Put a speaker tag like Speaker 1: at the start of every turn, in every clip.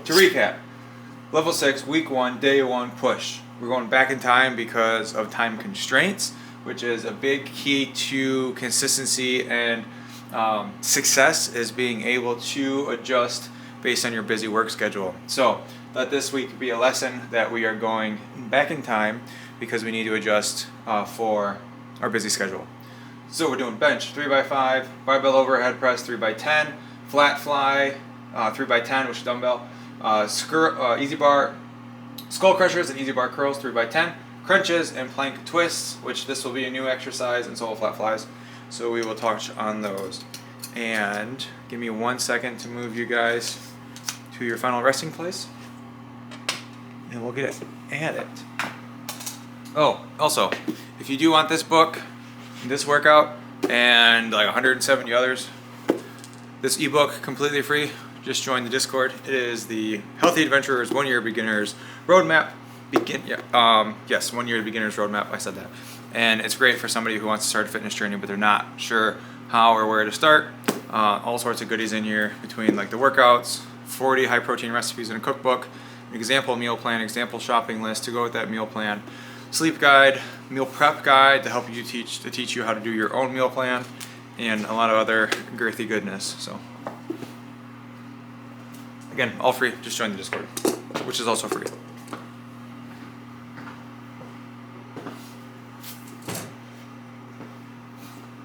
Speaker 1: to recap, level 6, week 1, day 1 push. We're going back in time because of time constraints, which is a big key to consistency and success, is being able to adjust based on your busy work schedule. So let this week be a lesson that we are going back in time because we need to adjust for our busy schedule. So we're doing bench 3x5, barbell overhead press 3x10, flat fly 3x10, which is dumbbell, easy bar, skull crushers and easy bar curls 3x10, crunches and plank twists, which this will be a new exercise, and solo flat flies. So we will touch on those. And give me 1 second to move you guys to your final resting place, and we'll get at it. Oh, also, if you do want this book, this workout, and like 170 others, this ebook completely free, just join the Discord. It is the Healthy Adventurers 1 Year Beginners Roadmap. 1 year beginners roadmap, I said that. And it's great for somebody who wants to start a fitness journey but they're not sure how or where to start. All sorts of goodies in here between like the workouts, 40 high protein recipes in a cookbook, an example meal plan, example shopping list to go with that meal plan, sleep guide, meal prep guide to help you teach you how to do your own meal plan, and a lot of other girthy goodness. So again, all free. Just join the Discord, which is also free.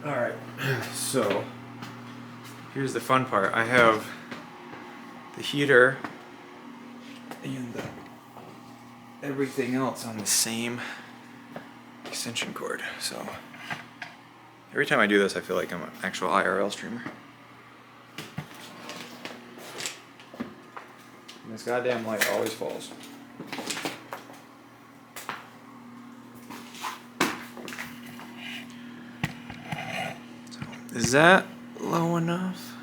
Speaker 1: All right, so here's the fun part. I have the heater and everything else on the same extension cord. So every time I do this, I feel like I'm an actual IRL streamer. And this goddamn light always falls. So, is that low enough?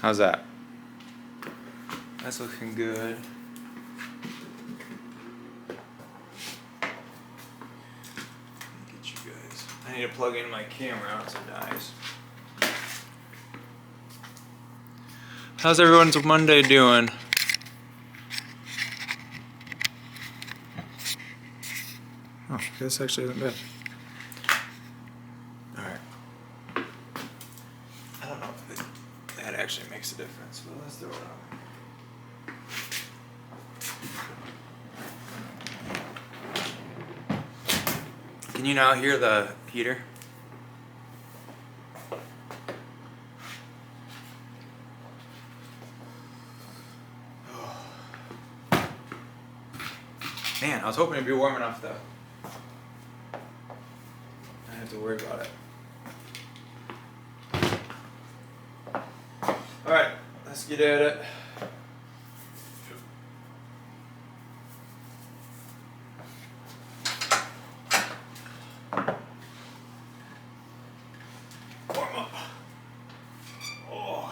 Speaker 1: How's that? That's looking good. Get you guys. I need to plug in my camera else it dies. How's everyone's Monday doing? Oh, this actually isn't bad. Alright. I don't know if that actually makes a difference, but let's throw it on. Can you now hear the heater? Man, I was hoping it'd be warm enough though. I don't have to worry about it. Alright, let's get at it. Warm up. Oh.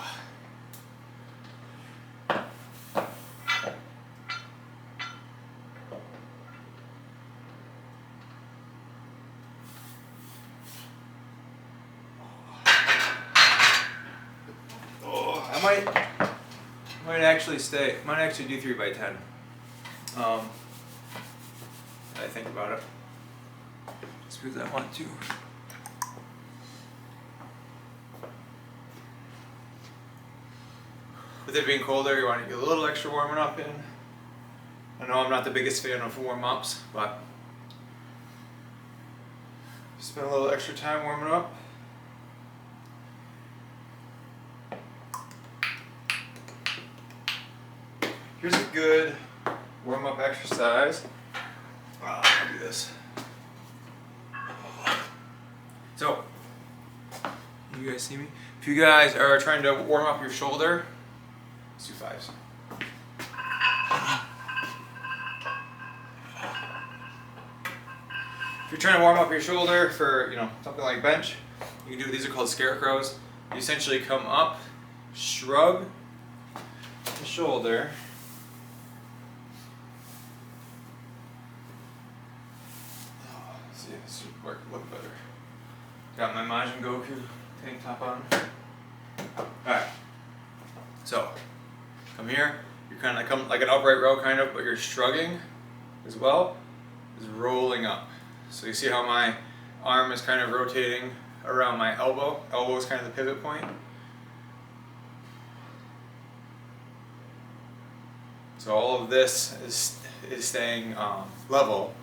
Speaker 1: Might actually stay. Might actually do 3x10. I think about it. Just because I want to. With it being colder, you want to get a little extra warming up in. I know I'm not the biggest fan of warm-ups, but spend a little extra time warming up. Here's a good warm-up exercise. I'll do this. So, you guys see me? If you guys are trying to warm up your shoulder, let's do 5s. If you're trying to warm up your shoulder for, something like bench, you can do, these are called scarecrows. You essentially come up, shrug the shoulder, see, this should work a little better. Got my Majin Goku tank top on. Alright. So, come here. You're kind of come like an upright row kind of, but you're shrugging as well. Is rolling up. So you see how my arm is kind of rotating around my elbow. Elbow is kind of the pivot point. So all of this is staying level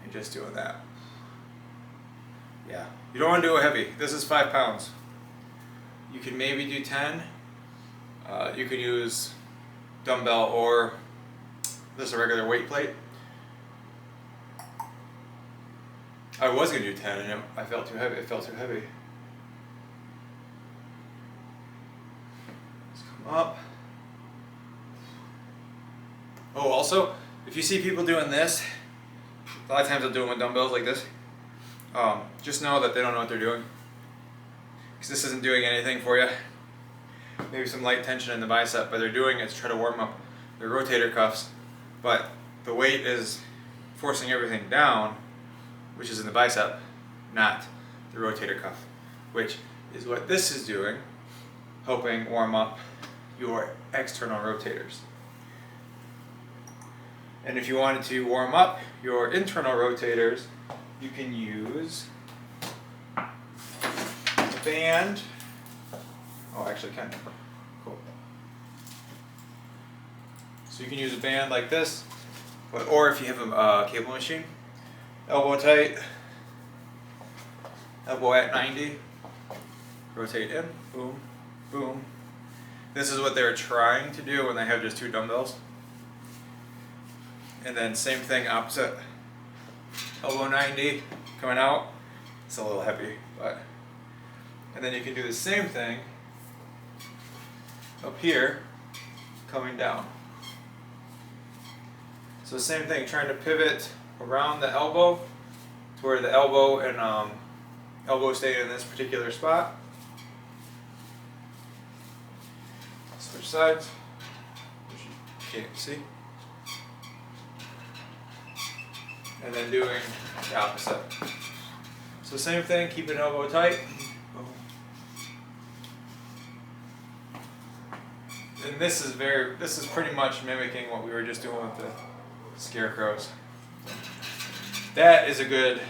Speaker 1: and just doing that. Yeah, you don't want to do it heavy. This is 5 pounds. You can maybe do 10. You can use dumbbell or this a regular weight plate. I was gonna do 10 and I felt too heavy. It felt too heavy. Let's come up. Oh, also, if you see people doing this, a lot of times they'll do them with dumbbells like this. Just know that they don't know what they're doing. Because this isn't doing anything for you. Maybe some light tension in the bicep, but they're doing it to try to warm up their rotator cuffs. But the weight is forcing everything down, which is in the bicep, not the rotator cuff, which is what this is doing, helping warm up your external rotators. And if you wanted to warm up your internal rotators, you can use a band. Oh, actually, kind of cool. So you can use a band like this, or if you have a cable machine, elbow tight, elbow at 90, rotate in, boom, boom. This is what they're trying to do when they have just 2 dumbbells. And then same thing opposite, elbow 90, coming out. It's a little heavy, but. And then you can do the same thing up here, coming down. So same thing, trying to pivot around the elbow to where the elbow and elbow stay in this particular spot. Switch sides, which you can't see. And then doing the opposite. So same thing, keep an elbow tight. And this is pretty much mimicking what we were just doing with the scarecrows. That is a good,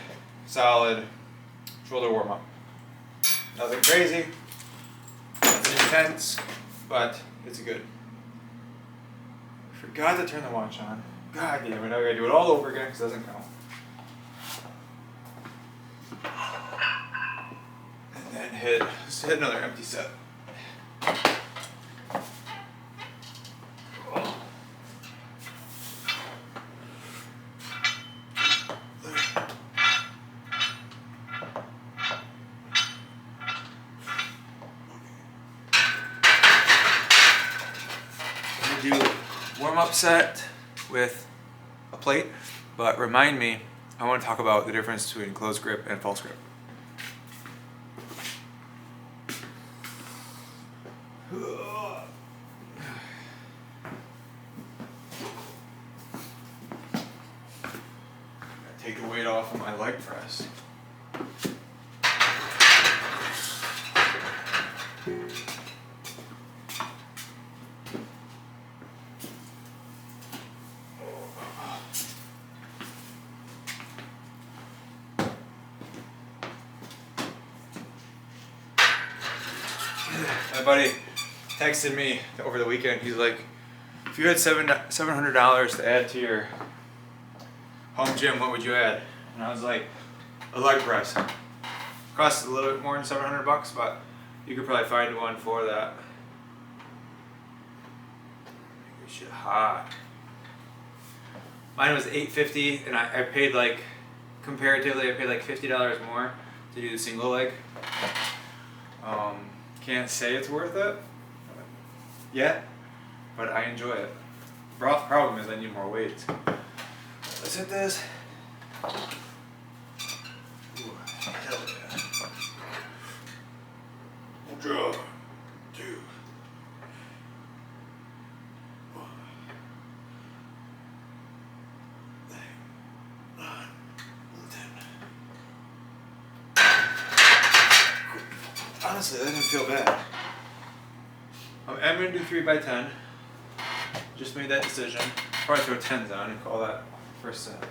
Speaker 1: solid shoulder warm up. Nothing crazy, nothing intense, but it's good. Forgot to turn the watch on. God damn it, I gotta do it all over again because it doesn't count. And then let's hit another empty set. I'm gonna do warm-up set with a plate, but remind me, I want to talk about the difference between closed grip and false grip. Take the weight off of my leg press. My buddy texted me over the weekend. He's like, if you had $700 to add to your home gym, what would you add? And I was like, a leg press. Costs a little bit more than $700, but you could probably find one for that. Make this shit hot. Mine was $850, and I paid like, comparatively, I paid like $50 more to do the single leg. Can't say it's worth it yet, but I enjoy it. The problem is I need more weight. Let's hit this. Ooh, hell yeah. Draw. 2. 1. 9. 10. honestly, that didn't feel bad. I'm gonna do 3 by 10. Just made that decision. Probably throw 10s on and call that first set.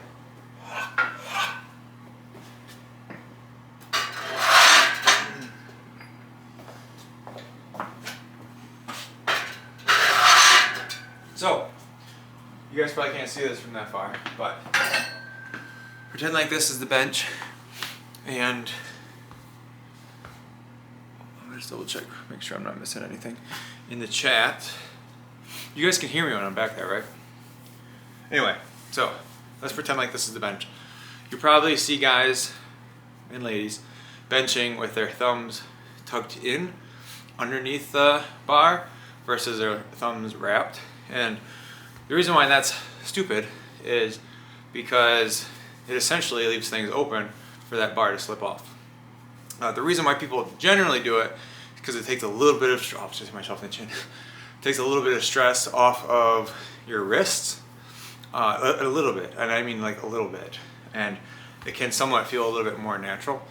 Speaker 1: So, you guys probably can't see this from that far, but pretend like this is the bench, and I'm gonna just double check, make sure I'm not missing anything. In the chat, you guys can hear me when I'm back there, right? Anyway, so let's pretend like this is the bench. You probably see guys and ladies benching with their thumbs tucked in underneath the bar versus their thumbs wrapped. And the reason why that's stupid is because it essentially leaves things open for that bar to slip off. The reason why people generally do it is because it takes a little bit of just myself in the chin. It takes a little bit of stress off of your wrists, a little bit, and I mean like a little bit, and it can somewhat feel a little bit more natural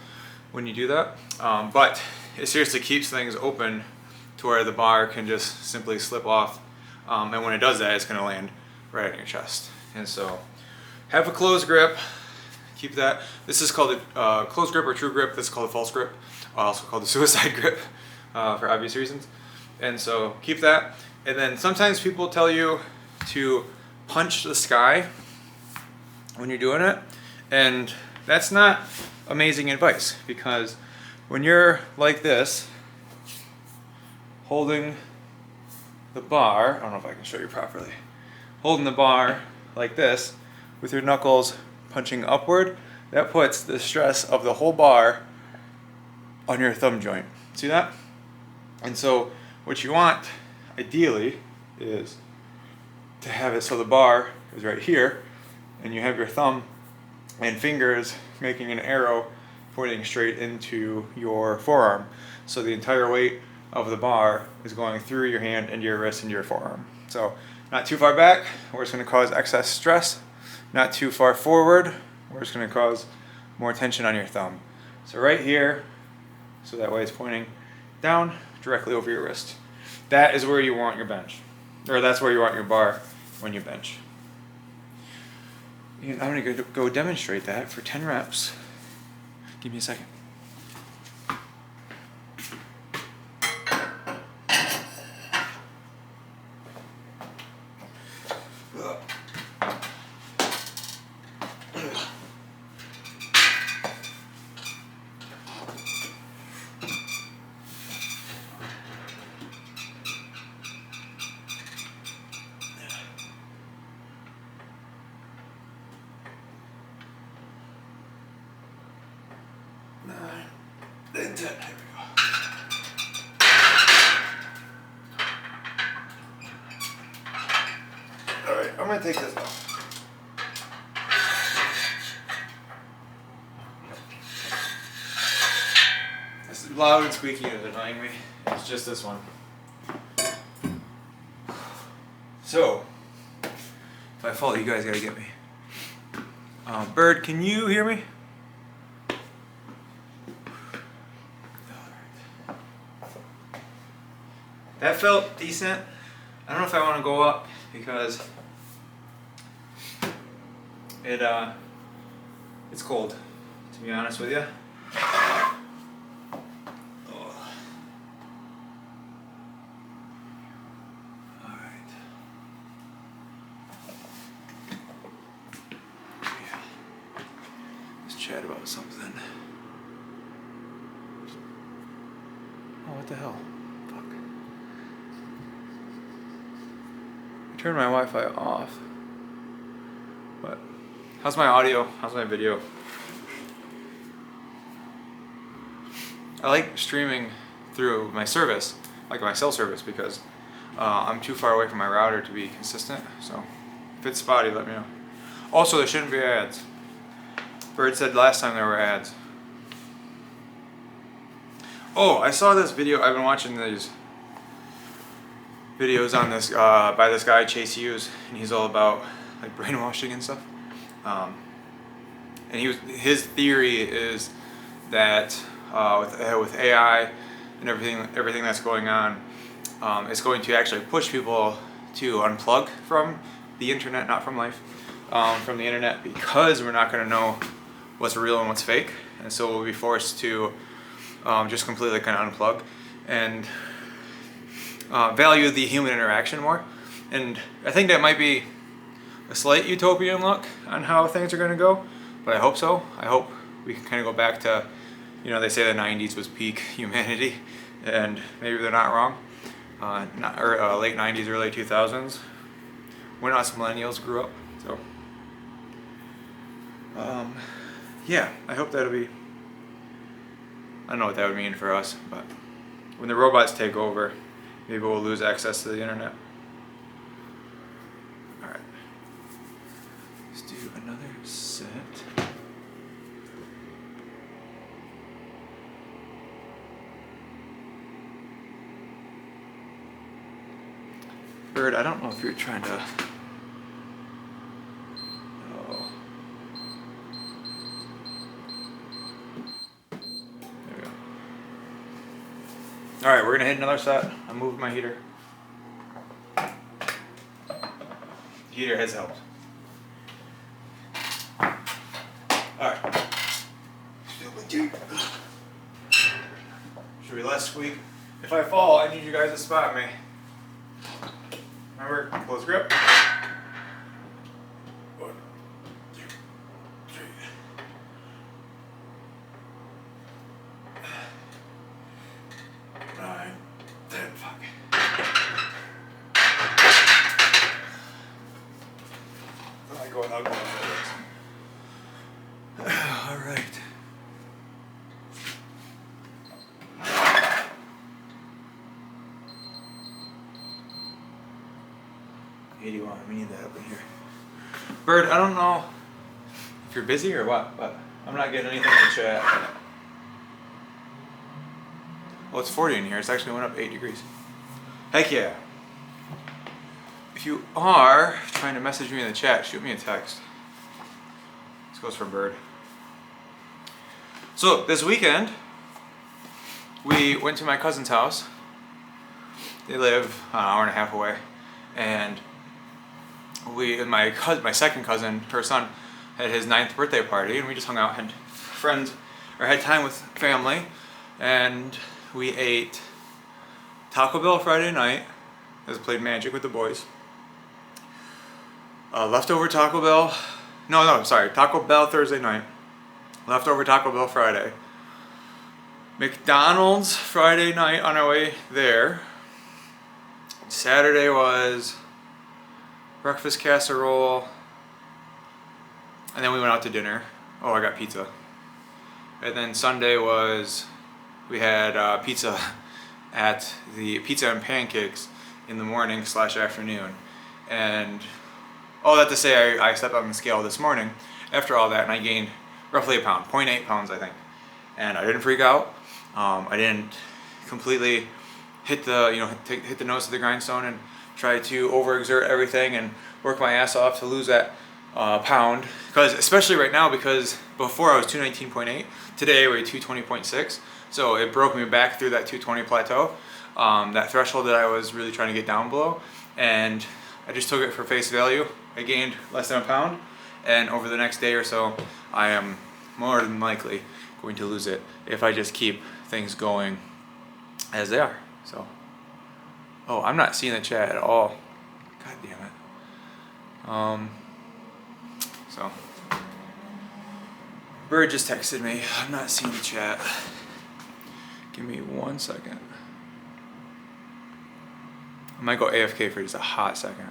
Speaker 1: when you do that. But it seriously keeps things open to where the bar can just simply slip off. And when it does that, it's going to land right on your chest. And so have a closed grip. Keep that. This is called a closed grip or true grip. This is called a false grip. Also called the suicide grip for obvious reasons. And so keep that. And then sometimes people tell you to punch the sky when you're doing it. And that's not amazing advice, because when you're like this, holding the bar, I don't know if I can show you properly, holding the bar like this with your knuckles punching upward, that puts the stress of the whole bar on your thumb joint. See that? And so what you want ideally is to have it so the bar is right here and you have your thumb and fingers making an arrow pointing straight into your forearm. So the entire weight of the bar is going through your hand into your wrist into your forearm. So not too far back, where it's going to cause excess stress. Not too far forward, where it's going to cause more tension on your thumb. So right here, so that way it's pointing down directly over your wrist. That is where you want your bench, or that's where you want your bar when you bench. And I'm going to go demonstrate that for 10 reps. Give me a second. Then 10. Here we go. All right, I'm gonna take this off. This is loud and squeaky and it's annoying me. It's just this one. So, if I fall, you guys gotta get me. Bird, can you hear me? That felt decent. I don't know if I want to go up because it's cold, to be honest with you. Chat about something. Oh, what the hell? Fuck. I turned my Wi-Fi off. But how's my audio? How's my video? I like streaming through my service, like my cell service, because I'm too far away from my router to be consistent. So if it's spotty, let me know. Also, there shouldn't be ads. Bird said last time there were ads. Oh, I saw this video. I've been watching these videos on this by this guy Chase Hughes, and he's all about like brainwashing and stuff. And his theory is that with AI, and everything that's going on, is going to actually push people to unplug from the internet, not from life, from the internet, because we're not going to know what's real and what's fake, and so we'll be forced to just completely kind of unplug and value the human interaction more. And I think that might be a slight utopian look on how things are going to go, but I hope so. I hope we can kind of go back to, they say the 90s was peak humanity, and maybe they're not wrong. Late 90s, early 2000s, when us millennials grew up. So, yeah, I hope that'll be, I don't know what that would mean for us, but when the robots take over, maybe we'll lose access to the internet. Alright, let's do another set. Bird, I don't know if you're trying to... Oh. There we go. Alright, we're gonna hit another set. I'm moving my heater. The heater has helped. Alright. Should we less squeak? If I fall, I need you guys to spot me. Remember, close grip. 1, 2, 3. 9, 10, fuck. I go without gloves. All right. 81, we need that up in here. Bird, I don't know if you're busy or what, but I'm not getting anything in the chat. Well, it's 40 in here. It's actually went up 8 degrees. Heck yeah. If you are trying to message me in the chat, shoot me a text. This goes for Bird. So this weekend, we went to my cousin's house. They live an hour and a half away, and my second cousin, her son, had his 9th birthday party, and we just hung out, had time with family, and we ate Taco Bell Friday night, as played Magic with the boys. Leftover Taco Bell, Taco Bell Thursday night, leftover Taco Bell Friday, McDonald's Friday night on our way there. Saturday was breakfast casserole, and then we went out to dinner. Oh, I got pizza. And then Sunday we had pizza at the Pizza and Pancakes in the morning / afternoon. And all that to say, I stepped on the scale this morning after all that, and I gained roughly a pound, 0.8 pounds, I think. And I didn't freak out. I didn't completely hit the nose to the grindstone and try to overexert everything and work my ass off to lose that pound. Because especially right now, because before I was 219.8, today I weigh 220.6. So it broke me back through that 220 plateau, that threshold that I was really trying to get down below. And I just took it for face value. I gained less than a pound, and over the next day or so, I am more than likely going to lose it if I just keep things going as they are. So, oh, I'm not seeing the chat at all. God damn it. So, Bird just texted me. I'm not seeing the chat. Give me 1 second. I might go AFK for just a hot second.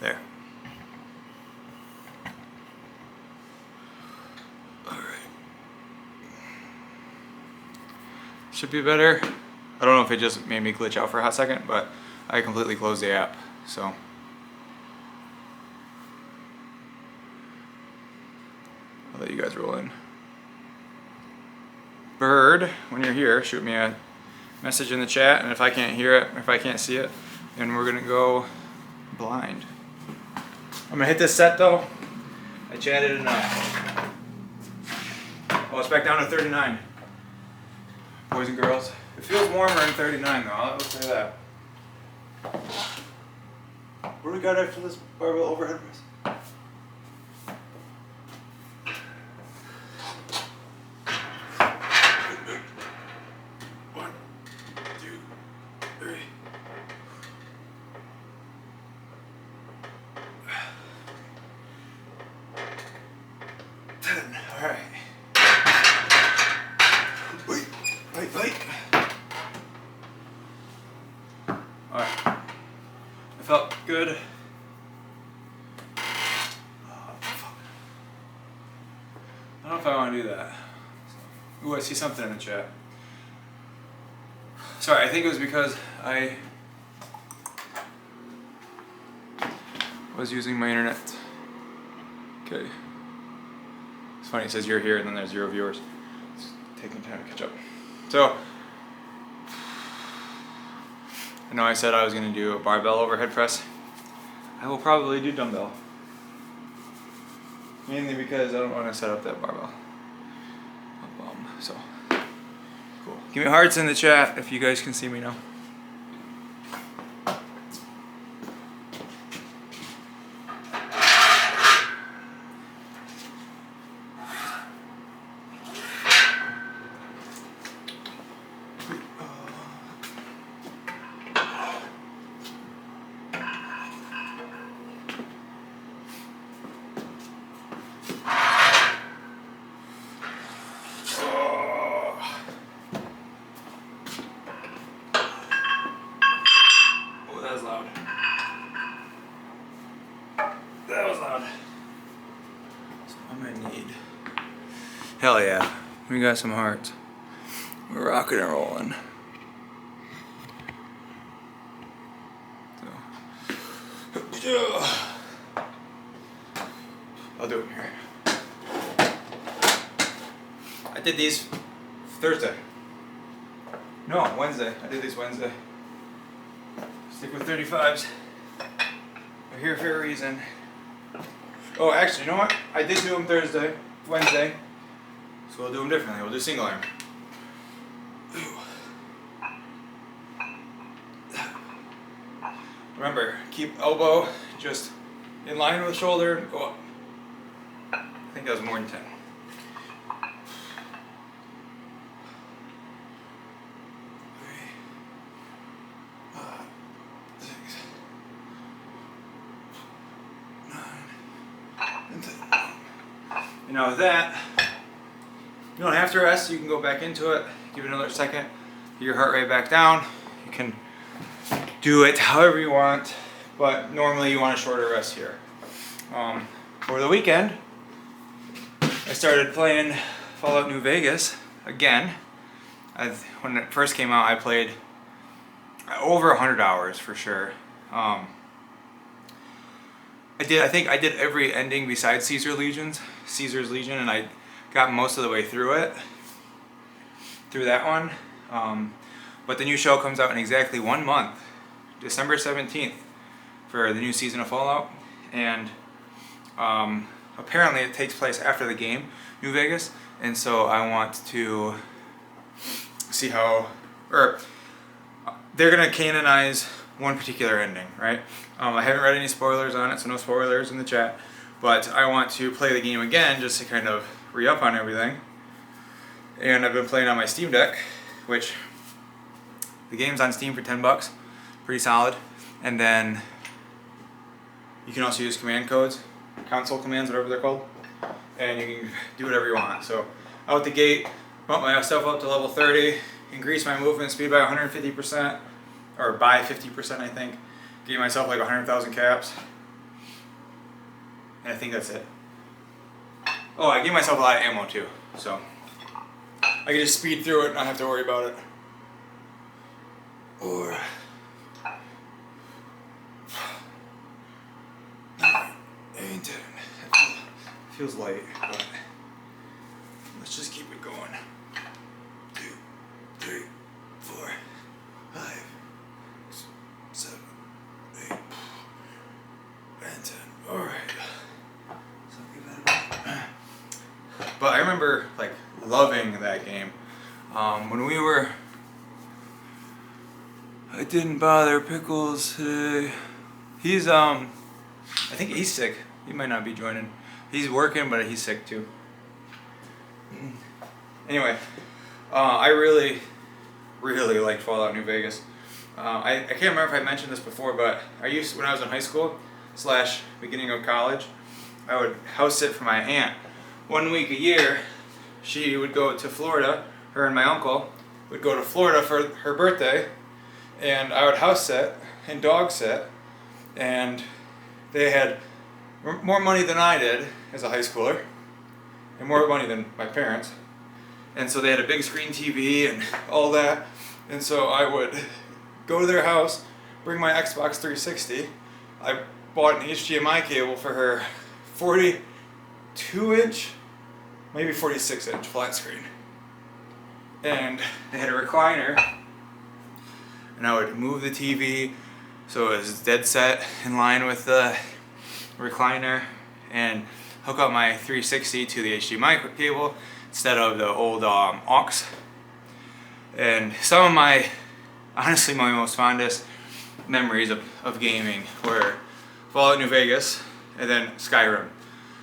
Speaker 1: There. Alright. Should be better. I don't know if it just made me glitch out for a hot second, but I completely closed the app, so. I'll let you guys roll in. Bird, when you're here, shoot me a message in the chat, and if I can't hear it, if I can't see it, then we're gonna go blind. I'm gonna hit this set though. I chatted enough. Oh, it's back down to 39. Boys and girls. It feels warmer in 39 though, I'll say that. What do we got after this barbell overhead press? Alright. Wait. Alright. I felt good. Oh, fuck. I don't know if I want to do that. Ooh, I see something in the chat. Sorry, I think it was because I was using my internet. Okay. It's funny, it says you're here and then there's 0 viewers. It's taking time to catch up. So, I know I said I was going to do a barbell overhead press. I will probably do dumbbell. Mainly because I don't want to set up that barbell. So, cool. Give me hearts in the chat if you guys can see me now. That was loud. So I'm gonna need. Hell yeah, we got some hearts. We're rocking and rolling. So, I'll do it here. I did these Thursday. No, Wednesday. I did these Wednesday. Stick with 35s. They're here for a reason. Oh, actually, you know what? I did do them Thursday, Wednesday. So we'll do them differently. We'll do single arm. Remember, keep elbow just in line with shoulder and go up. I think that was more than 10. 6, 9, and 10. And now with that, you don't have to rest. You can go back into it. Give it another second. Get your heart rate back down. You can do it however you want, but normally you want a shorter rest here. For the weekend, I started playing Fallout New Vegas again. When it first came out, I played over 100 hours for sure. I think I did every ending besides Caesar's Legion, and I got most of the way through it, through that one. But the new show comes out in exactly 1 month, December 17th, for the new season of Fallout, and apparently it takes place after the game, New Vegas, and so I want to see how, or they're gonna canonize one particular ending, right? I haven't read any spoilers on it, so no spoilers in the chat, but I want to play the game again just to kind of re-up on everything. And I've been playing on my Steam Deck, which the game's on Steam for $10, pretty solid. And then you can also use command codes, console commands, whatever they're called, and you can do whatever you want. So out the gate, bump myself up to level 30, increase my movement speed by 150%, or by 50% I think, give myself like 100,000 caps, And I think that's it. Oh, I gave myself a lot of ammo too, so I can just speed through it and not have to worry about it. Or ain't it? Feels light, but let's just keep it going. 2, 3, 4, 5, 6, 7, 8, and 10. All right. But I remember like loving that game. When we were, I didn't bother Pickles today. He's I think he's sick. He might not be joining. He's working, but he's sick too. Anyway, I really liked Fallout New Vegas. I can't remember if I mentioned this before, but when I was in high school / beginning of college, I would house sit for my aunt. 1 week a year, she would go to Florida. Her and my uncle would go to Florida for her birthday, and I would house sit and dog sit, and they had more money than I did as a high schooler, and more money than my parents. And so they had a big screen TV and all that. And so I would go to their house, bring my Xbox 360. I bought an HDMI cable for her 42-inch, maybe 46-inch flat screen. And they had a recliner, and I would move the TV so it was dead set in line with the recliner, and hook up my 360 to the HDMI cable instead of the old aux. And some of my, honestly my most fondest memories of gaming were Fallout New Vegas and then Skyrim.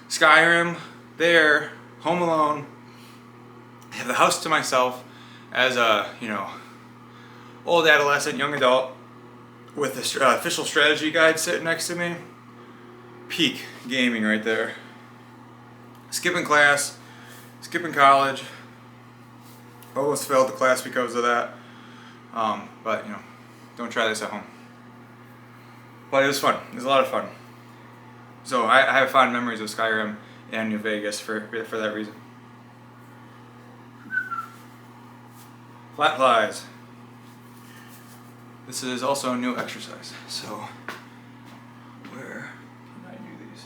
Speaker 1: Skyrim, there, home alone, I have the house to myself as a, old adolescent, young adult with the official strategy guide sitting next to me. Peak gaming right there. Skipping class, skipping college. Almost failed the class because of that. But don't try this at home. But it was fun. It was a lot of fun. So I have fond memories of Skyrim and New Vegas for that reason. Flat plies. This is also a new exercise. So where can I do these?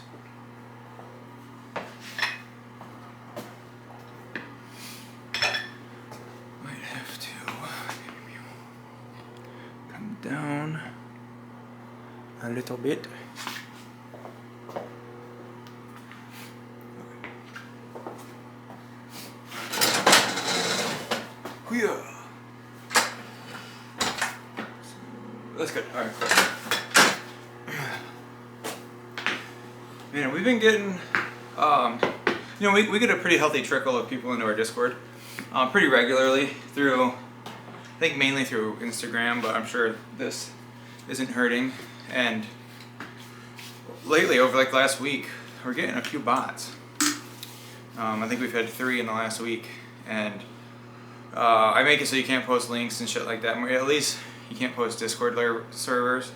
Speaker 1: Might have to come down a little bit. Yeah. That's good. All right. Man, we've been getting, we get a pretty healthy trickle of people into our Discord pretty regularly through, I think mainly through Instagram, but I'm sure this isn't hurting. And lately, over like last week, we're getting a few bots. I think we've had 3 in the last week, and I make it so you can't post links and shit like that. At least you can't post Discord servers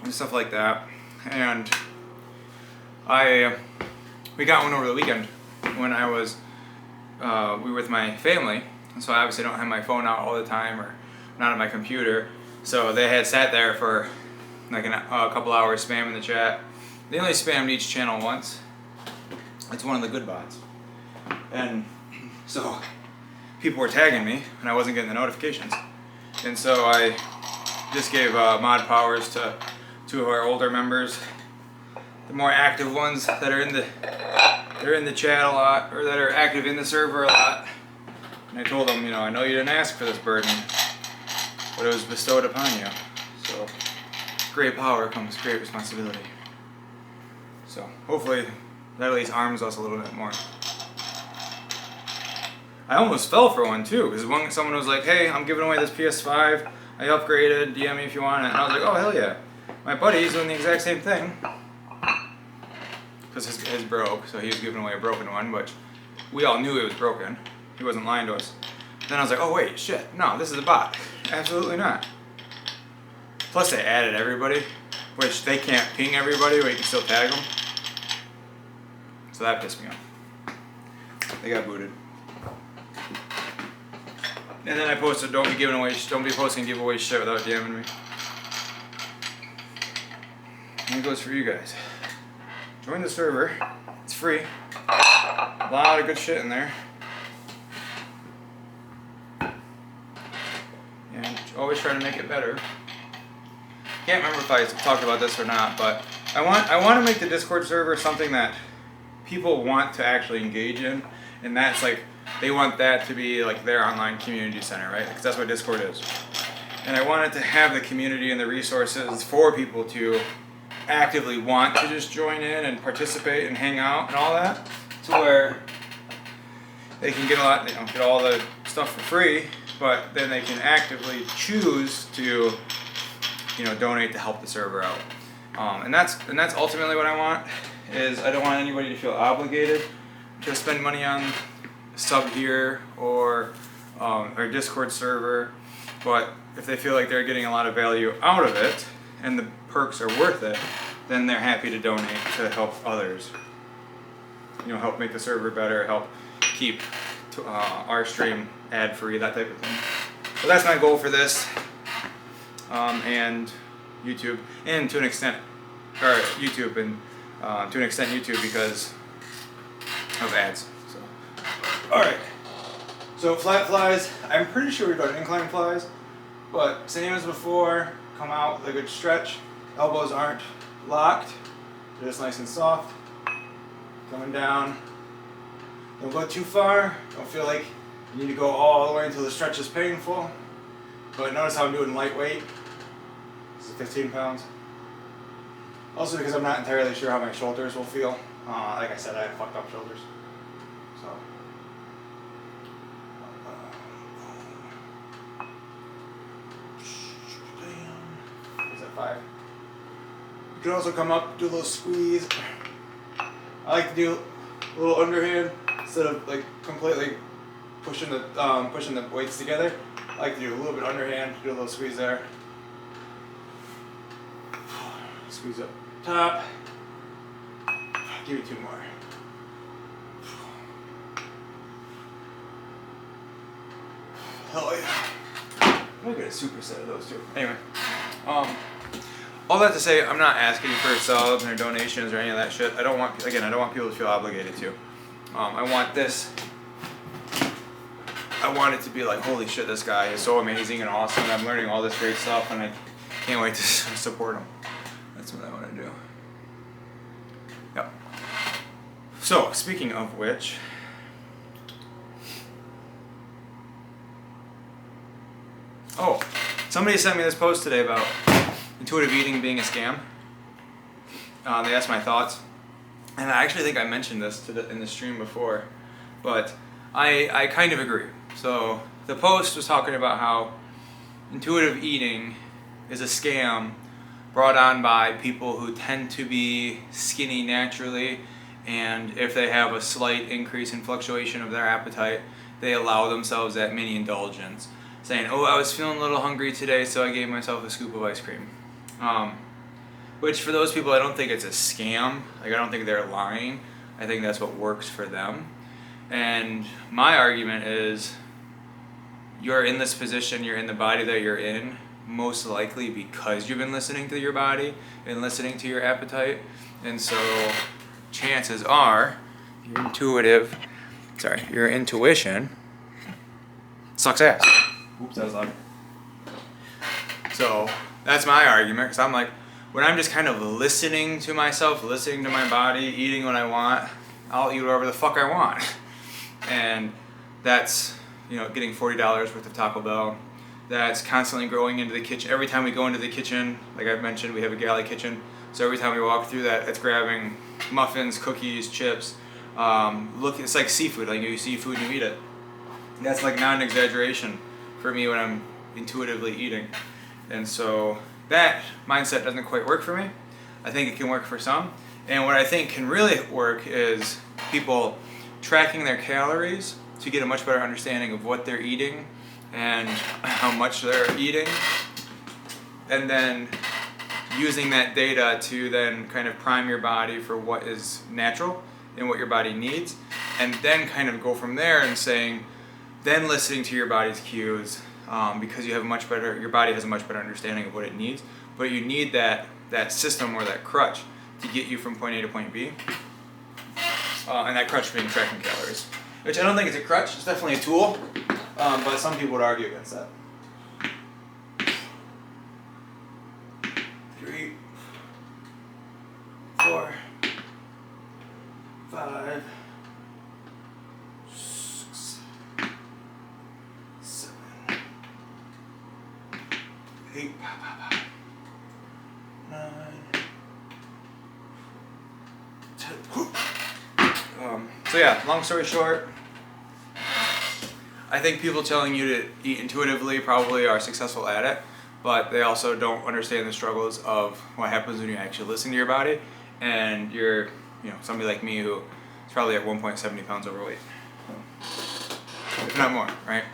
Speaker 1: and stuff like that. And we got one over the weekend when I was we were with my family, and so I obviously don't have my phone out all the time or not on my computer. So they had sat there for like a couple hours spamming the chat. They only spammed each channel once. It's one of the good bots, and so people were tagging me and I wasn't getting the notifications. And so I just gave mod powers to 2 of our older members, the more active ones that are in the chat a lot, or that are active in the server a lot. And I told them, I know you didn't ask for this burden, but it was bestowed upon you. So great power comes great responsibility. So hopefully that at least arms us a little bit more. I almost fell for one too, because someone was like, hey, I'm giving away this PS5, I upgraded, DM me if you want it. And I was like, oh hell yeah. My buddy's doing the exact same thing, because his broke, so he was giving away a broken one, which we all knew it was broken. He wasn't lying to us. Then I was like, oh wait, shit, no, this is a bot. Absolutely not. Plus they added everybody. which they can't ping everybody, but you can still tag them. So that pissed me off. They got booted. And then I posted, don't be posting giveaway shit without DMing me. And it goes for you guys. Join the server. It's free. A lot of good shit in there. And always trying to make it better. Can't remember if I talked about this or not, but I want to make the Discord server something that people want to actually engage in, and that's like, they want that to be like their online community center, right? Because that's what Discord is. And I want it to have the community and the resources for people to actively want to just join in and participate and hang out and all that, to where they can get get all the stuff for free, but then they can actively choose to, donate to help the server out. And that's ultimately what I want. Is I don't want anybody to feel obligated to spend money on sub here or Discord server, but if they feel like they're getting a lot of value out of it and the perks are worth it, then they're happy to donate to help others. Help make the server better, help keep our stream ad free, that type of thing. So that's my goal for this, and YouTube, and to an extent, YouTube because of ads. Alright, so flat flies, I'm pretty sure we've done incline flies, but same as before, come out with a good stretch, elbows aren't locked, they're just nice and soft, coming down, don't go too far, don't feel like you need to go all the way until the stretch is painful, but notice how I'm doing lightweight, this is 15 pounds, also because I'm not entirely sure how my shoulders will feel, like I said I have fucked up shoulders, so. Is that 5? You can also come up, do a little squeeze. I like to do a little underhand instead of like completely pushing the weights together. I like to do a little bit underhand, do a little squeeze there. Squeeze up top. Give me 2 more. Hell yeah. I'm gonna get a superset of those two. Anyway, all that to say, I'm not asking for subs or donations or any of that shit. I don't want people to feel obligated to. I want it to be like, holy shit, this guy is so amazing and awesome, and I'm learning all this great stuff, and I can't wait to support him. That's what I want to do. Yep. So, speaking of which, oh, somebody sent me this post today about intuitive eating being a scam. They asked my thoughts, and I actually think I mentioned this in the stream before, but I kind of agree. So the post was talking about how intuitive eating is a scam brought on by people who tend to be skinny naturally, and if they have a slight increase in fluctuation of their appetite, they allow themselves that mini indulgence, saying, oh, I was feeling a little hungry today, so I gave myself a scoop of ice cream. Which for those people, I don't think it's a scam. Like, I don't think they're lying. I think that's what works for them. And my argument is, you're in this position, you're in the body that you're in, most likely because you've been listening to your body and listening to your appetite. And so chances are your intuition sucks ass. Oops, that was loud. So that's my argument, because I'm like, when I'm just kind of listening to myself, listening to my body, eating what I want, I'll eat whatever the fuck I want. And that's, getting $40 worth of Taco Bell. That's constantly growing into the kitchen. Every time we go into the kitchen, like I've mentioned, we have a galley kitchen. So every time we walk through that, it's grabbing muffins, cookies, chips. It's like seafood. Like, you eat seafood and you eat it. And that's like not an exaggeration for me when I'm intuitively eating. And so that mindset doesn't quite work for me. I think it can work for some. And what I think can really work is people tracking their calories to get a much better understanding of what they're eating and how much they're eating. And then using that data to then kind of prime your body for what is natural and what your body needs, and then kind of go from there and saying, then listening to your body's cues, because you have your body has a much better understanding of what it needs, but you need that system or that crutch to get you from point A to point B, and that crutch being tracking calories, which I don't think it's a crutch, it's definitely a tool, but some people would argue against that. 3, 4, 5, 6, 7, 8, 9, 10. So yeah, long story short, I think people telling you to eat intuitively probably are successful at it, but they also don't understand the struggles of what happens when you actually listen to your body, and you're, somebody like me who is probably at 1.70 pounds overweight, if not more, right?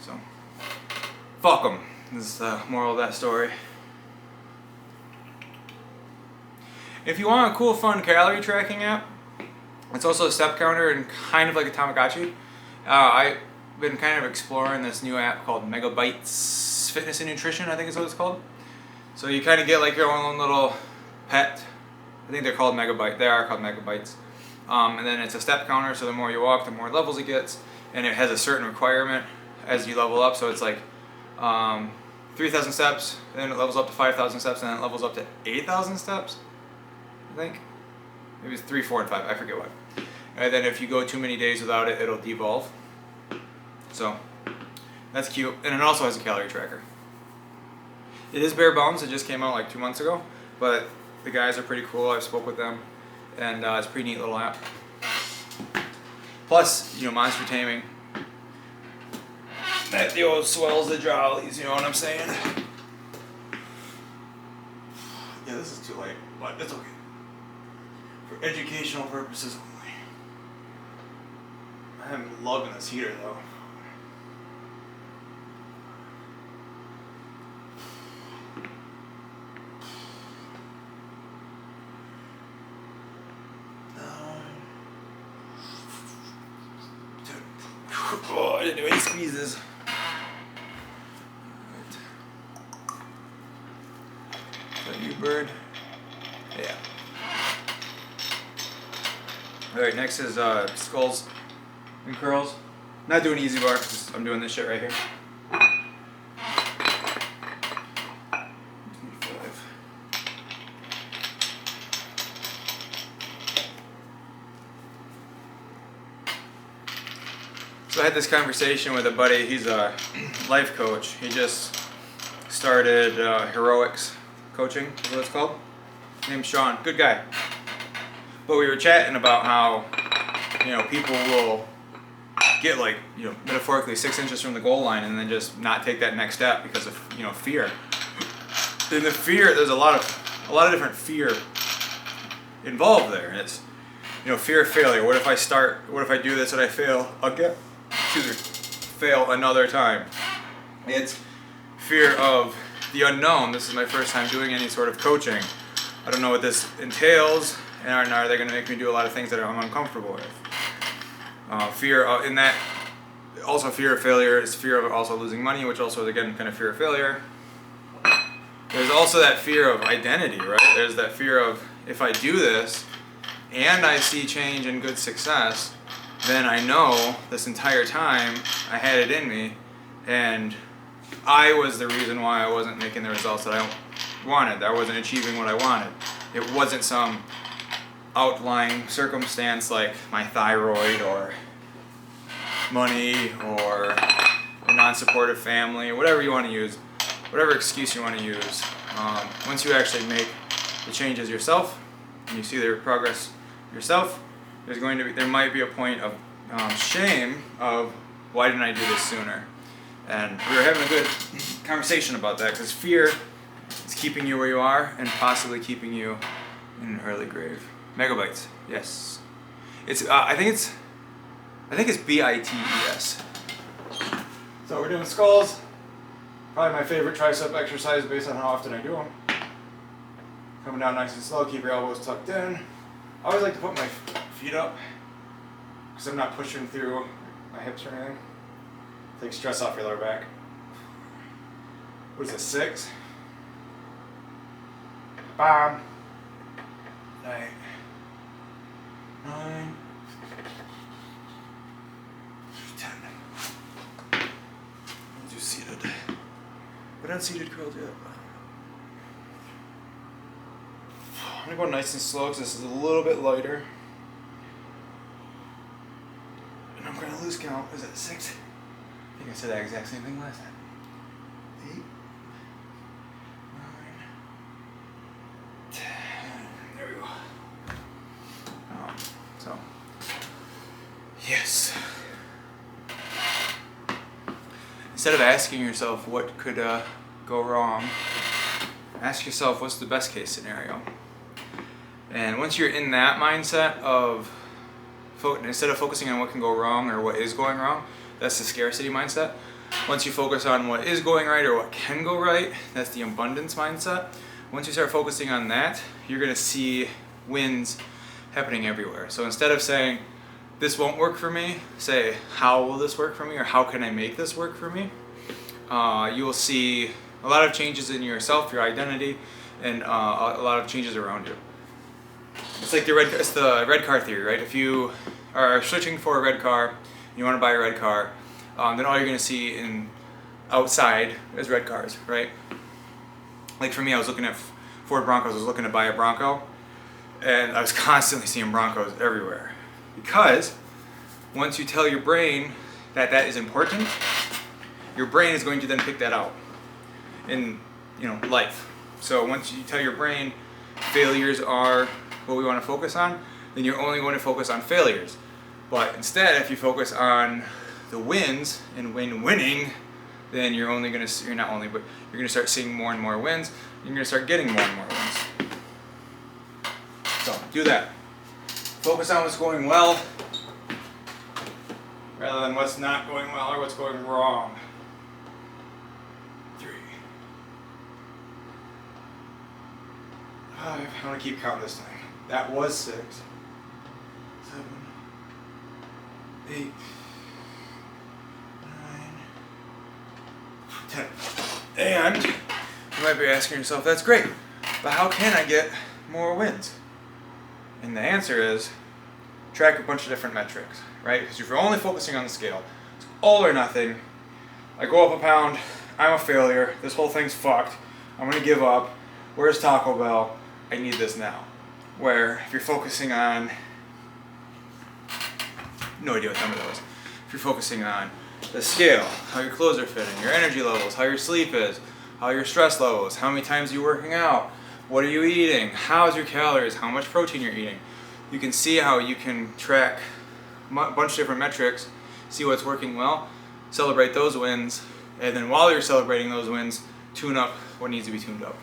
Speaker 1: So, fuck them. This is the moral of that story. If you want a cool, fun calorie tracking app, it's also a step counter and kind of like a Tamagotchi. I've been kind of exploring this new app called Megabytes Fitness and Nutrition, I think is what it's called. So you kind of get like your own little pet. I think they're called Megabytes. They are called Megabytes. And then it's a step counter, so the more you walk, the more levels it gets. And it has a certain requirement as you level up. So it's like 3,000 steps, then it levels up to 5,000 steps, and then it levels up to 8,000 steps, I think. Maybe it's 3, 4, and 5, I forget what. And then if you go too many days without it, it'll devolve. So that's cute. And it also has a calorie tracker. It is bare bones. It just came out like 2 months ago, but the guys are pretty cool. I've spoke with them, and it's a pretty neat little app. Plus, monster taming. That the old swells the jollies, you know what I'm saying? Yeah, this is too late, but it's okay. For educational purposes only. I'm loving this heater though. Oh, I didn't do any squeezes. Alright. Is that you, bird? Yeah. Alright, next is skulls and curls. Not doing easy bar because I'm doing this shit right here. 25. So I had this conversation with a buddy. He's a life coach. He just started heroics coaching, is what it's called. His name's Sean. Good guy. But we were chatting about how, people will get like, metaphorically 6 inches from the goal line and then just not take that next step because of, fear. And the fear, there's a lot of different fear involved there. It's, fear of failure. What if I do this and I fail again? Fail another time. It's fear of the unknown. This is my first time doing any sort of coaching. I don't know what this entails, and are they going to make me do a lot of things that I'm uncomfortable with? Fear of, in that, also fear of failure is fear of also losing money, which also is again kind of fear of failure. There's also that fear of identity, right? There's that fear of, if I do this and I see change and good success, then I know this entire time I had it in me, and I was the reason why I wasn't making the results that I wanted. I wasn't achieving what I wanted. It wasn't some outlying circumstance like my thyroid or money or a non-supportive family, whatever you want to use, whatever excuse you want to use. Once you actually make the changes yourself and you see the progress yourself, there might be a point of shame of, why didn't I do this sooner? And we were having a good conversation about that, because fear is keeping you where you are and possibly keeping you in an early grave. Megabytes, yes. It's I think it's BITES. So we're doing skulls. Probably my favorite tricep exercise based on how often I do them. Coming down nice and slow, keep your elbows tucked in. I always like to put my feet up because I'm not pushing through my hips or anything. Take stress off your lower back. What is this, 6? Bomb. 8, 9, 10. Do seated. But unseated curls yet. I'm gonna go nice and slow because this is a little bit lighter. And I'm gonna lose count. Is it 6? I think I said that exact same thing last time. 8, 9, 10. There we go. So, yes. Instead of asking yourself what could go wrong, ask yourself what's the best case scenario. And once you're in that mindset of, instead of focusing on what can go wrong or what is going wrong, that's the scarcity mindset. Once you focus on what is going right or what can go right, that's the abundance mindset. Once you start focusing on that, you're going to see wins happening everywhere. So instead of saying, this won't work for me, say, how will this work for me, or how can I make this work for me? You will see a lot of changes in yourself, your identity, and a lot of changes around you. It's like the red car theory, right? If you are searching for a red car, you want to buy a red car, then all you're going to see outside is red cars, right? Like for me, I was looking at Ford Broncos. I was looking to buy a Bronco, and I was constantly seeing Broncos everywhere. Because once you tell your brain that that is important, your brain is going to then pick that out in life. So once you tell your brain failures are what we want to focus on, then you're only going to focus on failures. But instead, if you focus on the wins and winning, then you're not only, but you're going to start seeing more and more wins. You're going to start getting more and more wins. So do that. Focus on what's going well rather than what's not going well or what's going wrong. 3, 5. I'm going to keep counting this time. That was 6, 7, 8, 9, 10. And you might be asking yourself, that's great, but how can I get more wins? And the answer is track a bunch of different metrics, right? Because if you're only focusing on the scale, it's all or nothing. I go up a pound, I'm a failure, this whole thing's fucked, I'm going to give up, where's Taco Bell, I need this now. Where if you're focusing on, no idea what number that was, if you're focusing on the scale, how your clothes are fitting, your energy levels, how your sleep is, how your stress levels, how many times you're working out, what are you eating, how's your calories, how much protein you're eating, you can see how you can track a bunch of different metrics, see what's working well, celebrate those wins, and then while you're celebrating those wins, tune up what needs to be tuned up.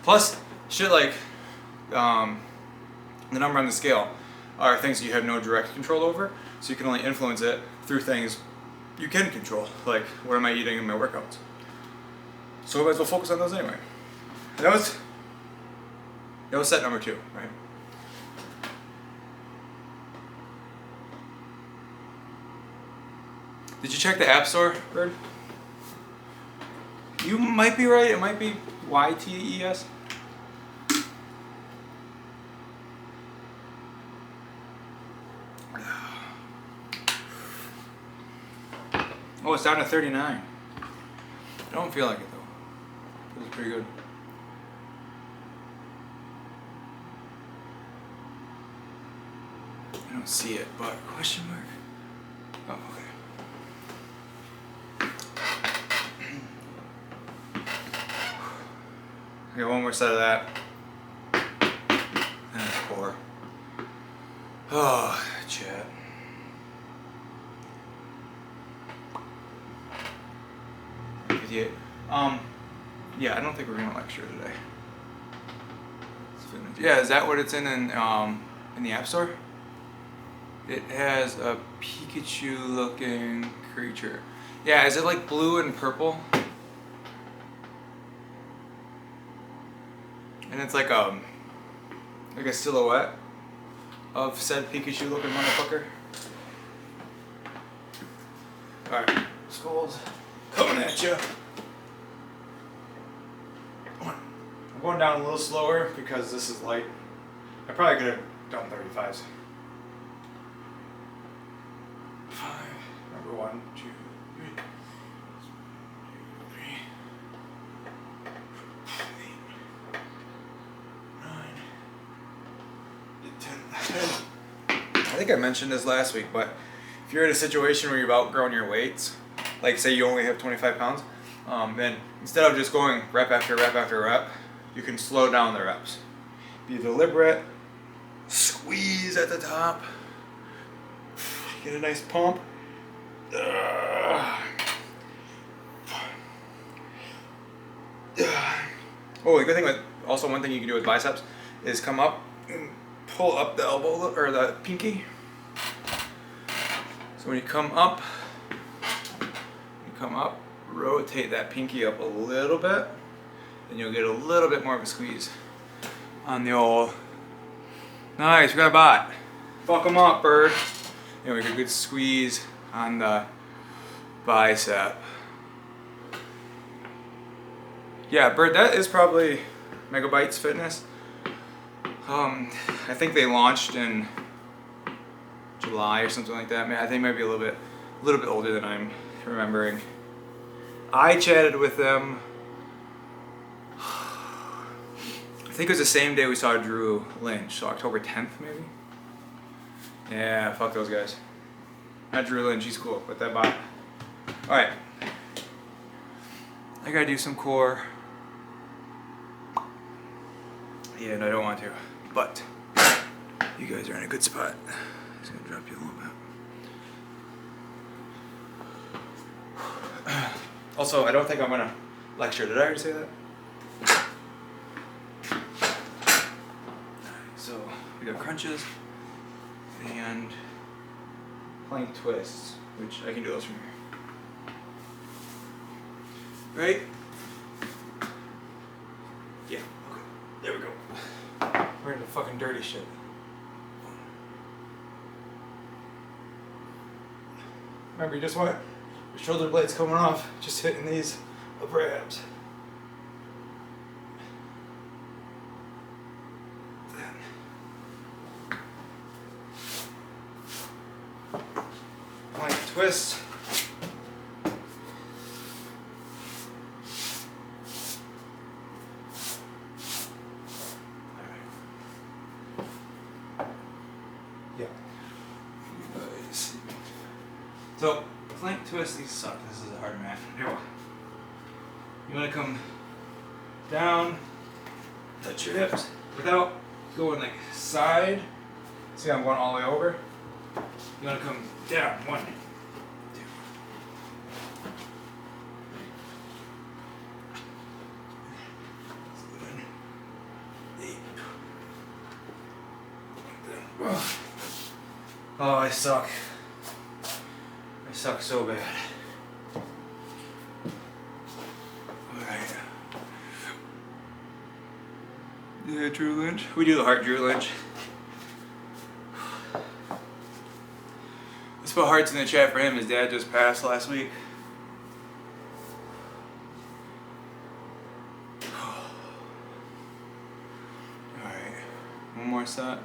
Speaker 1: Plus, shit like the number on the scale are things you have no direct control over, so you can only influence it through things you can control, like what am I eating in my workouts. So we might as well focus on those anyway. That was set number 2, right? Did you check the App Store, Bird? You might be right, it might be YTES. Oh, it's down to 39. I don't feel like it though. Feels pretty good. I don't see it, but question mark? Oh, okay. I got one more set of that. That's 4. Oh, chat. Yeah, I don't think we're gonna lecture today. Yeah, is that what it's in the App Store? It has a Pikachu-looking creature. Yeah, is it like blue and purple? And it's like a silhouette of said Pikachu looking motherfucker. Alright, skulls coming at you. I'm going down a little slower because this is light. I probably could have done 35s. 5, number 1, 2, 3, 8, 9, 10. I think I mentioned this last week, but if you're in a situation where you've outgrown your weights, like say you only have 25 pounds, then instead of just going rep after rep after rep, you can slow down the reps. Be deliberate, squeeze at the top, get a nice pump. Oh, the good thing with, also one thing you can do with biceps is come up and pull up the elbow or the pinky. So when you come up, rotate that pinky up a little bit, and you'll get a little bit more of a squeeze on the old. Nice, we got a bot. Fuck him up, bird. And we get a good squeeze on the bicep. Yeah, bird, that is probably Megabytes Fitness. I think they launched in July or something like that. I think maybe a little bit older than I'm remembering. I chatted with them. I think it was the same day we saw Drew Lynch, so October 10th maybe. Yeah, fuck those guys. Not Drew Lynch, he's cool, but that bot. All right, I gotta do some core. Yeah, no, I don't want to, but you guys are in a good spot. Just gonna drop you a little bit. Also, I don't think I'm gonna lecture. Did I already say that? So we got crunches and plank twists, which I can do those from here. Right? Yeah. Okay. There we go. We're into fucking dirty shit. Remember, you just want your shoulder blades coming off, just hitting these upper abs. Plank twist. Yeah. Nice. So, plank twist, these suck. This is a hard mat. Here, you want to come down, touch your hips without going like side. See how I'm going all the way over? You want to come down. 1, 2. 7, 8. Oh, I suck. I suck so bad. Alright. Yeah, Drew Lynch. We do the heart Drew Lynch. Let's put hearts in the chat for him. His dad just passed last week. Alright. One more set.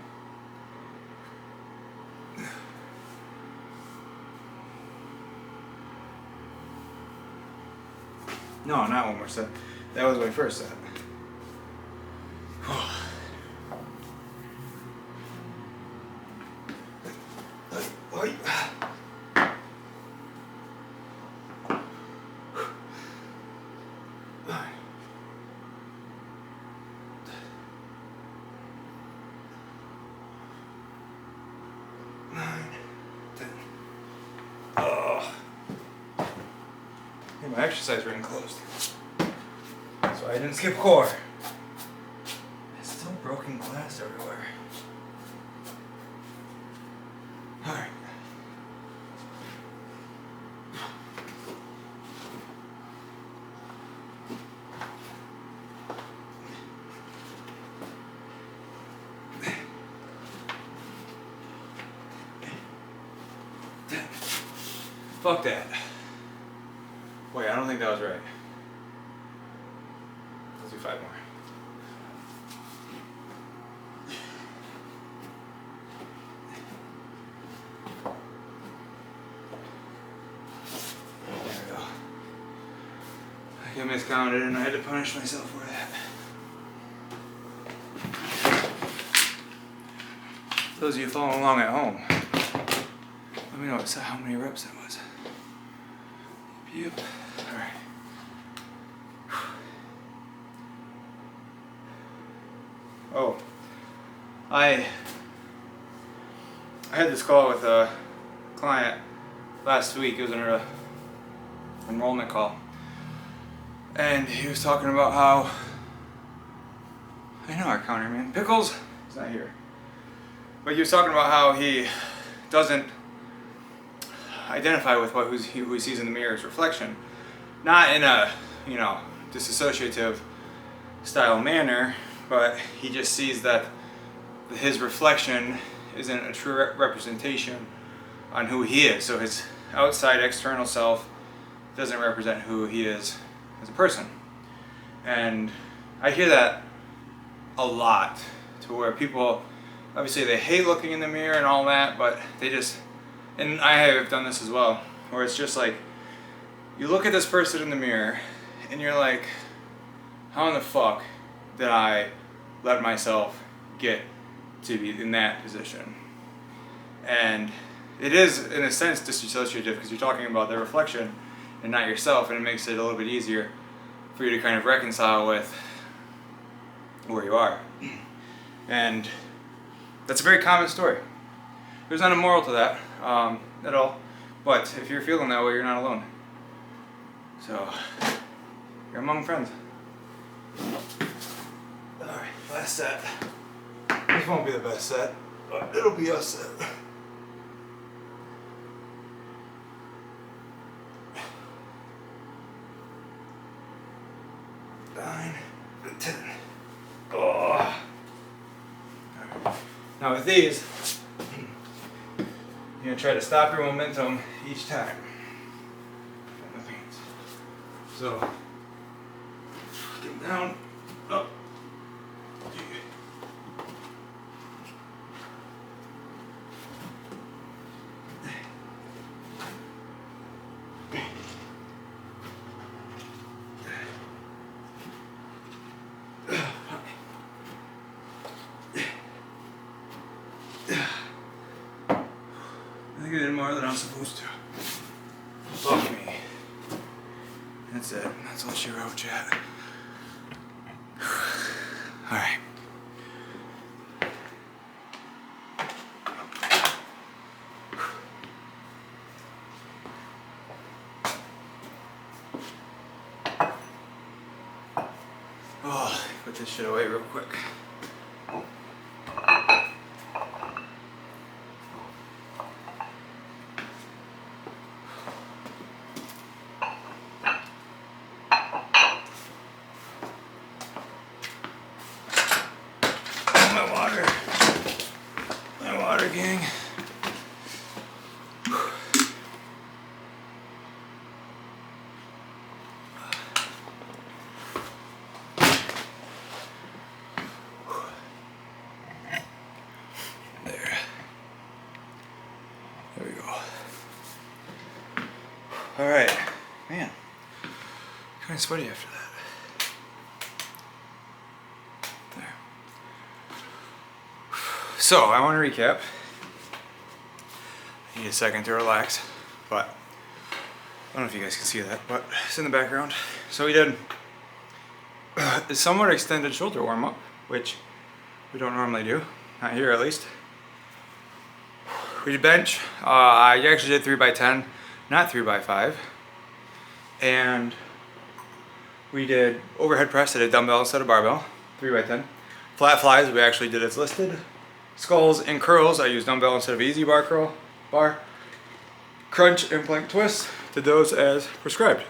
Speaker 1: No, not one more set. That was my first set. My exercise ring closed, so I didn't skip core. There's still broken glass everywhere. All right. Fuck that. Wait, I don't think that was right. Let's do 5 more. There we go. I got miscounted and I had to punish myself for that. Those of you following along at home, let me know how many reps that was. Yep. Alright. Oh. I had this call with a client last week. It was an enrollment call. And he was talking about how, I know our counter man, Pickles, he's not here. But he was talking about how he doesn't identify with who he sees in the mirror as reflection. Not in a, disassociative style manner, but he just sees that his reflection isn't a true representation on who he is. So his outside external self doesn't represent who he is as a person. And I hear that a lot, to where people, obviously they hate looking in the mirror and all that, but they just, and I have done this as well, where it's just like, you look at this person in the mirror and you're like, how in the fuck did I let myself get to be in that position? And it is, in a sense, disassociative, because you're talking about the reflection and not yourself, and it makes it a little bit easier for you to kind of reconcile with where you are. And that's a very common story. There's not a moral to that at all, but if you're feeling that way, you're not alone. So, you're among friends. Alright, last set. This won't be the best set, but it'll be a set. 9 and 10. Oh. Right. Now with these, you're going to try to stop your momentum each time. So, get down, up. I think I did more than I'm supposed to. Fuck me. That's it. That's all she wrote, chat. Alright. Oh, put this shit away real quick. My water, gang. There we go. All right, man. Kind of sweaty after that. There. So I want to recap. I need a second to relax, but I don't know if you guys can see that, but it's in the background. So we did a somewhat extended shoulder warm up, which we don't normally do, not here at least. We did bench. I actually did 3x10, not 3x5. And we did overhead press at a dumbbell instead of barbell, 3x10. Flat flies, we actually did as listed. Sculls and curls, I used dumbbell instead of easy bar curl, bar. Crunch and plank twist, did those as prescribed.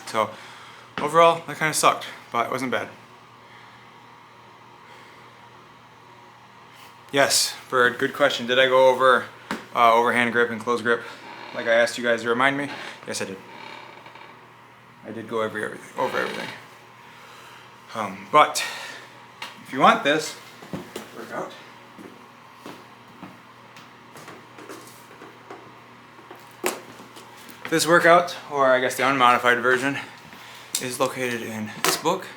Speaker 1: So overall, that kind of sucked, but it wasn't bad. Yes, Bird, good question. Did I go over overhand grip and close grip? like I asked you guys to remind me. Yes, I did. I did go over everything. But if you want this workout, this workout, or I guess the unmodified version, is located in this book,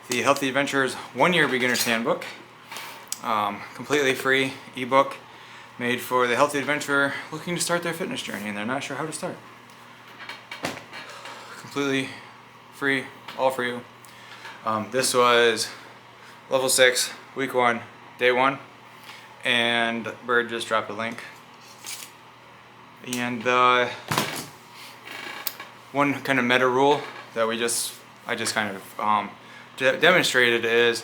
Speaker 1: The Healthy Adventurer's 1-Year Beginner's Handbook. Completely free ebook made for the healthy adventurer looking to start their fitness journey and they're not sure how to start. Completely free, all for you. This was level 6, week 1, day 1, and Bird just dropped a link. And one kind of meta rule that I just kind of demonstrated is,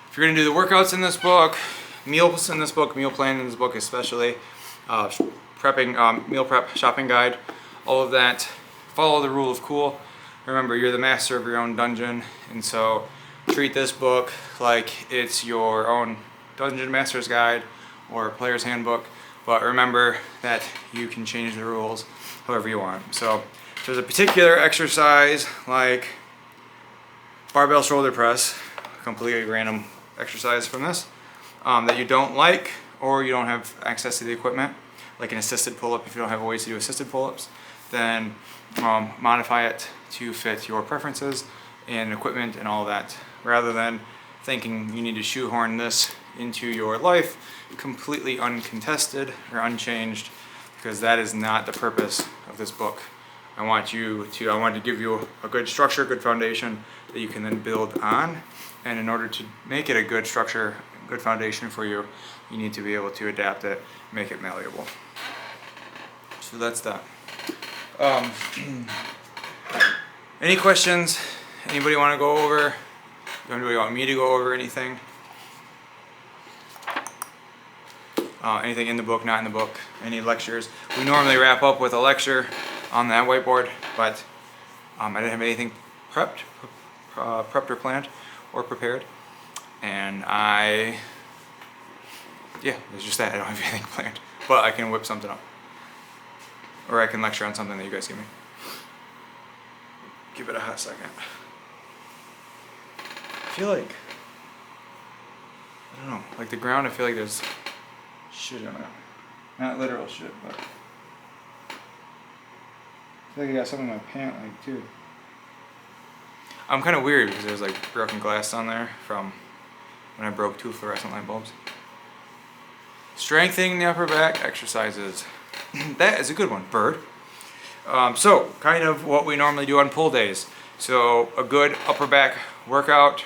Speaker 1: if you're going to do the workouts in this book, meals in this book, meal plan in this book especially, prepping, meal prep, shopping guide, all of that, follow the rule of cool. Remember, you're the master of your own dungeon, and so treat this book like it's your own dungeon master's guide or player's handbook, but remember that you can change the rules however you want. So if there's a particular exercise like barbell shoulder press, completely random exercise from this, that you don't like, or you don't have access to the equipment, like an assisted pull-up, if you don't have ways to do assisted pull-ups, then modify it to fit your preferences and equipment and all that, rather than thinking you need to shoehorn this into your life completely uncontested or unchanged, because that is not the purpose of this book. I want to give you a good structure, good foundation that you can then build on, and in order to make it a good structure, good foundation for you, you need to be able to adapt it, make it malleable. So that's that. Any questions? Anybody want to go over? Anybody want me to go over anything? Anything in the book, not in the book? Any lectures? We normally wrap up with a lecture on that whiteboard, but I didn't have anything prepped or planned or prepared, and it's just that I don't have anything planned, but I can whip something up, or I can lecture on something that you guys give me. Give it a hot second. I feel like, I don't know, like the ground, I feel like there's shit on it. Not literal shit, but I feel like I got something in my pant leg too. I'm kind of weird because there's like broken glass on there from when I broke 2 fluorescent light bulbs. Strengthening the upper back exercises. That is a good one, Bird. So, kind of what we normally do on pull days. So, a good upper back workout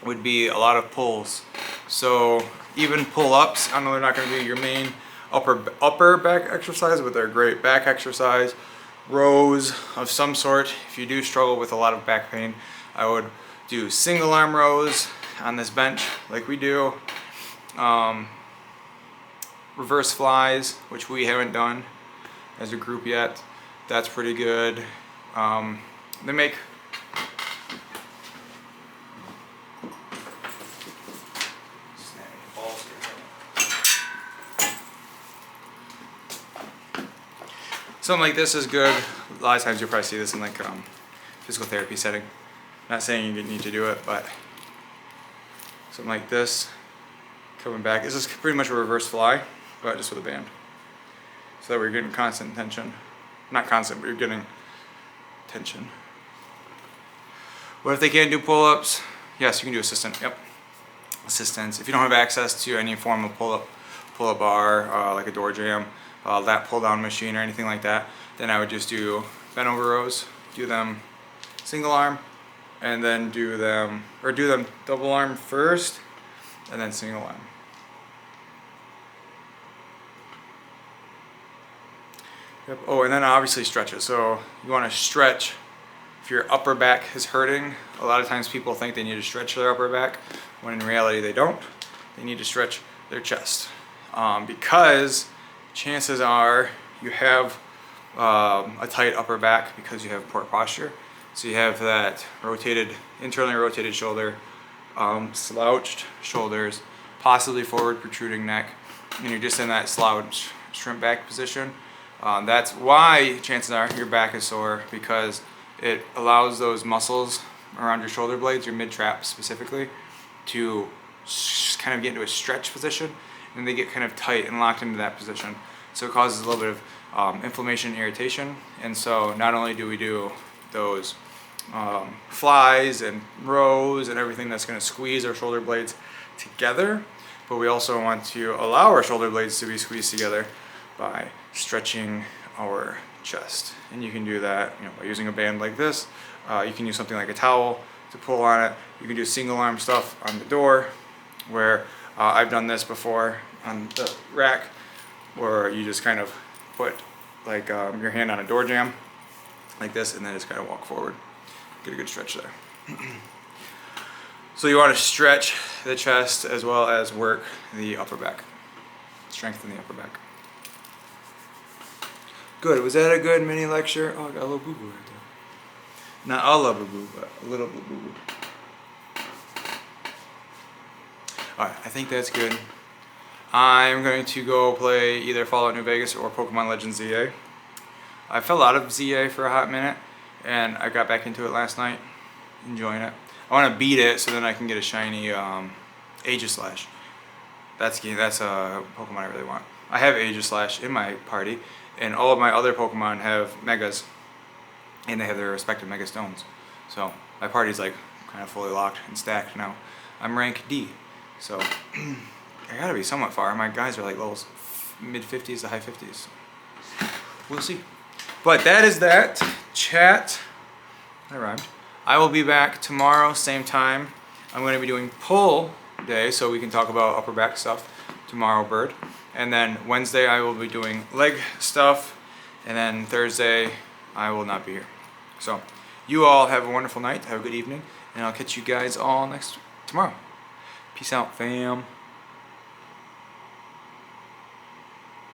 Speaker 1: would be a lot of pulls. So, even pull-ups, I know they're not going to be your main upper back exercise, but they're a great back exercise. Rows of some sort. If you do struggle with a lot of back pain, I would do single arm rows on this bench like we do. Reverse flies, which we haven't done as a group yet. That's pretty good. They make something like this is good. A lot of times you'll probably see this in like physical therapy setting. Not saying you need to do it, but something like this, coming back. This is pretty much a reverse fly, but just with a band. So that we're getting constant tension. Not constant, but you're getting tension. What if they can't do pull-ups? Yes, you can do assistant. Yep, assistance. If you don't have access to any form of pull-up bar, like a door jam, lat pull-down machine or anything like that, then I would just do bent over rows, do them single arm, and then do them double arm first, and then single arm. Yep. Oh, and then obviously stretches. So you want to stretch if your upper back is hurting. A lot of times people think they need to stretch their upper back, when in reality they don't. They need to stretch their chest, because chances are you have a tight upper back because you have poor posture. So you have that internally rotated shoulder, slouched shoulders, possibly forward protruding neck, and you're just in that slouched shrimp back position. That's why chances are your back is sore, because it allows those muscles around your shoulder blades, your mid-trap specifically, to kind of get into a stretch position, and they get kind of tight and locked into that position. So it causes a little bit of inflammation and irritation. And so not only do we do those flies and rows and everything that's going to squeeze our shoulder blades together, but we also want to allow our shoulder blades to be squeezed together by stretching our chest. And you can do that, by using a band like this. You can use something like a towel to pull on it. You can do single arm stuff on the door, where I've done this before on the rack, where you just kind of put like your hand on a door jamb like this, and then just kind of walk forward. Get a good stretch there. So you want to stretch the chest as well as work the upper back. Strengthen the upper back. Good. Was that a good mini lecture? Oh, I got a little boo-boo right there. Not a little boo-boo, but a little boo-boo. Alright, I think that's good. I'm going to go play either Fallout New Vegas or Pokemon Legends ZA. I fell out of ZA for a hot minute, and I got back into it last night, enjoying it. I want to beat it so then I can get a shiny Aegislash. That's a Pokemon I really want. I have Aegislash in my party, and all of my other Pokemon have Megas, and they have their respective Mega Stones. So my party's like kind of fully locked and stacked now. I'm rank D, so I gotta be somewhat far. My guys are like levels mid-50s to high 50s. We'll see. But that is that. Chat. I rhymed. I will be back tomorrow, same time. I'm going to be doing pull day, so we can talk about upper back stuff tomorrow, Bird. And then Wednesday I will be doing leg stuff. And then Thursday I will not be here. So you all have a wonderful night. Have a good evening. And I'll catch you guys all tomorrow. Peace out, fam.